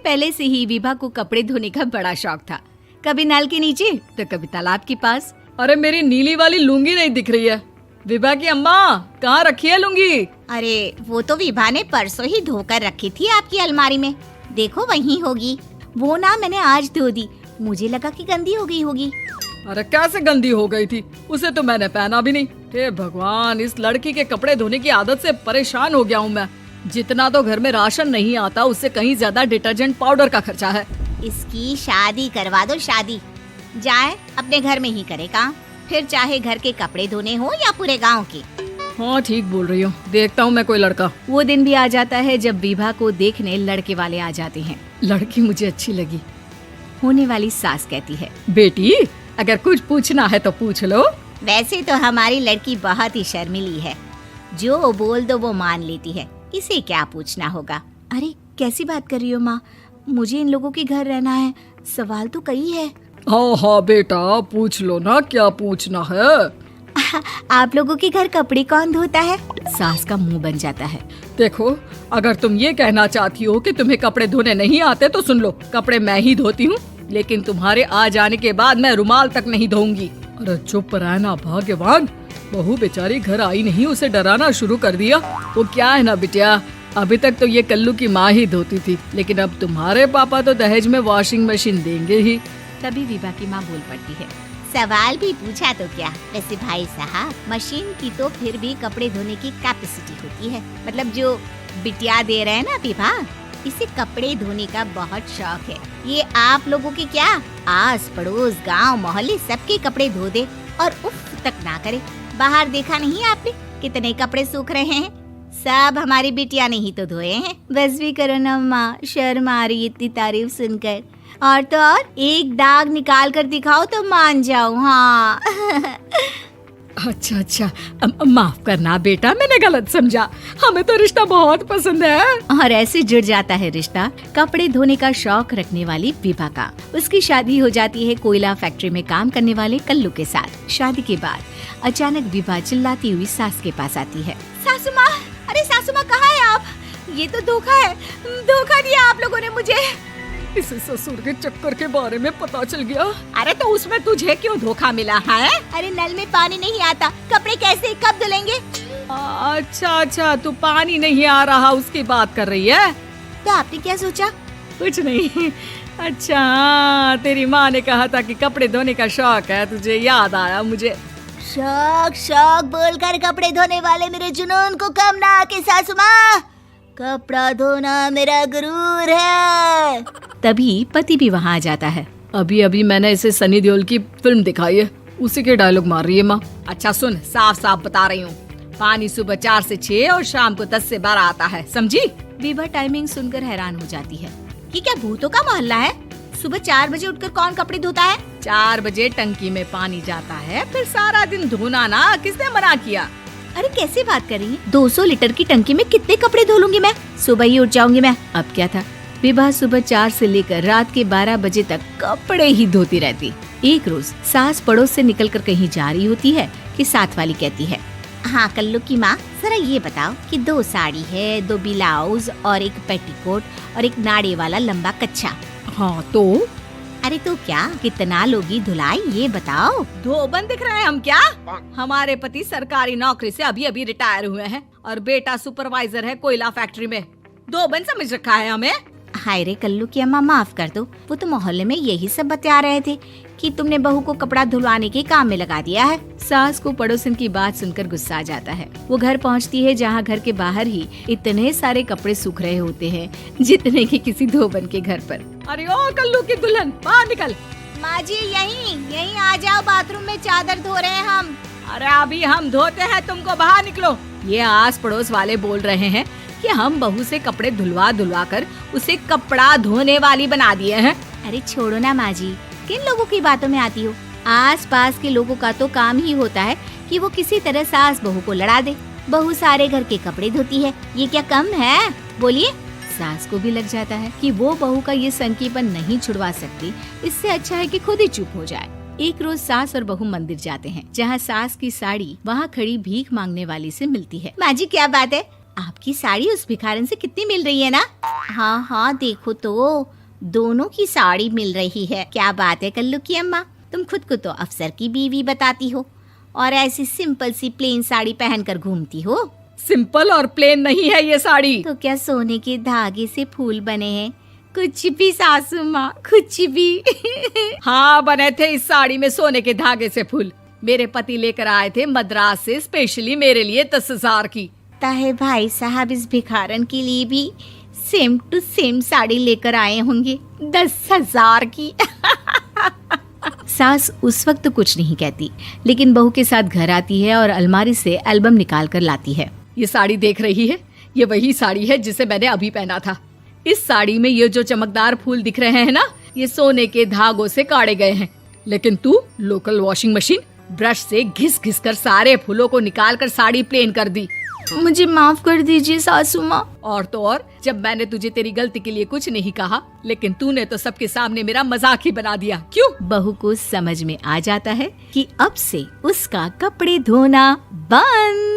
पहले से ही विभा को कपड़े धोने का बड़ा शौक था। कभी नल के नीचे तो कभी तालाब के पास। अरे मेरी नीली वाली लुंगी नहीं दिख रही है। विभा की अम्मा, कहाँ रखी है लुंगी? अरे वो तो विभा ने परसों ही धोकर रखी थी आपकी अलमारी में, देखो वहीं होगी। वो ना मैंने आज धो दी, मुझे लगा कि गंदी हो गई होगी। अरे कैसे गंदी हो गई थी? उसे तो मैंने पहना भी नहीं। हे भगवान, इस लड़की के कपड़े धोने की आदत से परेशान हो गया हूँ मैं। जितना तो घर में राशन नहीं आता, उससे कहीं ज्यादा डिटर्जेंट पाउडर का खर्चा है। इसकी शादी करवा दो, शादी। जाए अपने घर में ही करे काम, फिर चाहे घर के कपड़े धोने हो या पूरे गांव के। हाँ ठीक बोल रही हो, देखता हूँ मैं कोई लड़का। वो दिन भी आ जाता है जब विभा को देखने लड़के वाले आ जाते हैं। लड़की मुझे अच्छी लगी। होने वाली सास कहती है, बेटी अगर कुछ पूछना है तो पूछ लो। वैसे तो हमारी लड़की बहुत ही शर्मीली है, जो बोल दो वो मान लेती है, इसे क्या पूछना होगा। अरे कैसी बात कर रही हो माँ, मुझे इन लोगों के घर रहना है, सवाल तो कई है। हाँ हाँ बेटा, पूछ लो ना, क्या पूछना है। आप लोगों के घर कपड़े कौन धोता है? सास का मुंह बन जाता है। देखो, अगर तुम ये कहना चाहती हो कि तुम्हें कपड़े धोने नहीं आते तो सुन लो, कपड़े मैं ही धोती हूँ, लेकिन तुम्हारे आ जाने के बाद मैं रुमाल तक नहीं धोऊंगी। अरे चुप रहना भाग्यवान, बहू बेचारी घर आई नहीं, उसे डराना शुरू कर दिया। वो क्या है ना बिटिया, अभी तक तो ये कल्लू की माँ ही धोती थी, लेकिन अब तुम्हारे पापा तो दहेज में वॉशिंग मशीन देंगे ही। तभी विभा की माँ बोल पड़ती है, सवाल भी पूछा तो क्या। वैसे भाई साहब, मशीन की तो फिर भी कपड़े धोने की कैपेसिटी होती है, मतलब जो बिटिया दे रहे हैं ना विभा, इसे कपड़े धोने का बहुत शौक है। ये आप लोगों की क्या, आस पड़ोस गांव मोहल्ले सबके कपड़े धो दे और उफ तक ना करे। बाहर देखा नहीं आपने कितने कपड़े सूख रहे हैं, सब हमारी बिटिया ने ही तो धोए हैं। बस भी करो ना माँ, शर्म आ रही इतनी तारीफ सुनकर। और तो और एक दाग निकाल कर दिखाओ तो मान जाओ। हाँ अच्छा अच्छा, माफ करना बेटा, मैंने गलत समझा। हमें तो रिश्ता बहुत पसंद है। और ऐसे जुड़ जाता है रिश्ता कपड़े धोने का शौक रखने वाली विभा का। उसकी शादी हो जाती है कोयला फैक्ट्री में काम करने वाले कल्लू के साथ। शादी के बाद अचानक विभा चिल्लाती हुई सास के पास आती है। सासू माँ, अरे सासू माँ कहाँ है आप? ये तो धोखा है, धोखा दिया आप लोगों ने मुझे। इसे ससुर के चक्कर के बारे में पता चल गया। अरे तो उसमें तुझे क्यों धोखा मिला है? अरे नल में पानी नहीं आता, कपड़े कैसे कब धुलेंगे? अच्छा अच्छा, तू पानी नहीं आ रहा उसकी बात कर रही है। तो आपने क्या सोचा? कुछ नहीं। अच्छा, तेरी माँ ने कहा था कि कपड़े धोने का शौक है, तुझे याद आया मुझे। शौक शौक बोलकर कपड़े धोने वाले मेरे जुनून को कम ना आके सासू माँ, कपड़ा धोना मेरा गुरूर है। तभी पति भी वहाँ आ जाता है। अभी अभी मैंने इसे सनी देओल की फिल्म दिखाई है, उसी के डायलॉग मार रही है माँ। अच्छा सुन, साफ साफ बता रही हूँ, पानी सुबह 4 से 6 और शाम को 10 से 12 आता है, समझी? विभा टाइमिंग सुनकर हैरान हो जाती है। ये क्या भूतों का मोहल्ला है? सुबह 4 बजे उठकर कौन कपड़े धोता है? 4 बजे टंकी में पानी जाता है, फिर सारा दिन धोना ना, किसने मना किया? अरे कैसे बात कर रही है? 200 लीटर की टंकी में कितने कपड़े धो लूंगी मैं, सुबह ही उठ जाऊंगी मैं। अब क्या था, विभा सुबह 4 से लेकर रात के 12 बजे तक कपड़े ही धोती रहती। एक रोज सास पड़ोस से निकलकर कहीं जा रही होती है कि साथ वाली कहती है, हाँ कल्लू की माँ, जरा ये बताओ कि 2 साड़ी है, 2 ब्लाउज और एक पेटीकोट और एक नाड़े वाला लंबा कच्छा। हाँ तो? अरे तो क्या, कितना लोगी धुलाई ये बताओ। धोबन दिख रहे हैं हम क्या? हमारे पति सरकारी नौकरी से अभी अभी रिटायर हुए हैं और बेटा सुपरवाइजर है कोयला फैक्ट्री में। धोबन समझ रखा है हमें। हाय रे कल्लू की अम्मा, माफ कर दो, वो तो मोहल्ले में यही सब बता रहे थे कि तुमने बहू को कपड़ा धुलवाने के काम में लगा दिया है। सास को पड़ोसन की बात सुनकर गुस्सा आ जाता है। वो घर पहुंचती है जहां घर के बाहर ही इतने सारे कपड़े सूख रहे होते हैं जितने कि किसी धोबन के घर पर। अरे ओ कल्लू की दुल्हन, बाहर निकल। माँ जी यहीं आ जाओ, बाथरूम में चादर धो रहे हैं हम। अरे अभी हम धोते हैं, तुमको बाहर निकलो। ये आस पड़ोस वाले बोल रहे हैं कि हम बहू से कपड़े धुलवा धुलवा कर उसे कपड़ा धोने वाली बना दिए हैं। अरे छोड़ो ना माँ जी, किन लोगों की बातों में आती हो? आस पास के लोगों का तो काम ही होता है कि वो किसी तरह सास बहू को लड़ा दे। बहू सारे घर के कपड़े धोती है, ये क्या कम है? बोलिए। सास को भी लग जाता है कि वो बहू का ये संकीपन नहीं छुड़वा सकती, इससे अच्छा है कि खुद ही चुप हो जाए। एक रोज सास और बहू मंदिर जाते हैं, जहाँ सास की साड़ी वहाँ खड़ी भीख मांगने वाली से मिलती है। माँ जी क्या बात है, आपकी साड़ी उस भिखारन से कितनी मिल रही है ना? हाँ हाँ देखो तो, दोनों की साड़ी मिल रही है। क्या बात है कल्लू की अम्मा, तुम खुद को तो अफसर की बीवी बताती हो और ऐसी सिंपल सी प्लेन साड़ी पहनकर घूमती हो। सिंपल और प्लेन नहीं है ये साड़ी। तो क्या सोने के धागे से फूल बने हैं? कुछ भी सासू माँ, कुछ भी। हाँ, बने थे इस साड़ी में सोने के धागे से फूल। मेरे पति लेकर आए थे मद्रास से स्पेशली मेरे लिए 10,000 की। ताहे भाई साहब इस भिखारन के लिए भी सेम टू सेम साड़ी लेकर आए होंगे 10,000 की। सास उस वक्त तो कुछ नहीं कहती, लेकिन बहू के साथ घर आती है और अलमारी से एल्बम निकाल कर लाती है। ये साड़ी देख रही है, ये वही साड़ी है जिसे मैंने अभी पहना था। इस साड़ी में ये जो चमकदार फूल दिख रहे हैं ना, ये सोने के धागों से काढ़े गए हैं। लेकिन तू लोकल वॉशिंग मशीन ब्रश से घिस घिस कर सारे फूलों को निकाल कर साड़ी प्लेन कर दी। मुझे माफ कर दीजिए सासू माँ। और तो और, जब मैंने तुझे तेरी गलती के लिए कुछ नहीं कहा, लेकिन तूने तो सबके सामने मेरा मजाक ही बना दिया। क्यों? बहू को समझ में आ जाता है कि अब से उसका कपड़े धोना बंद।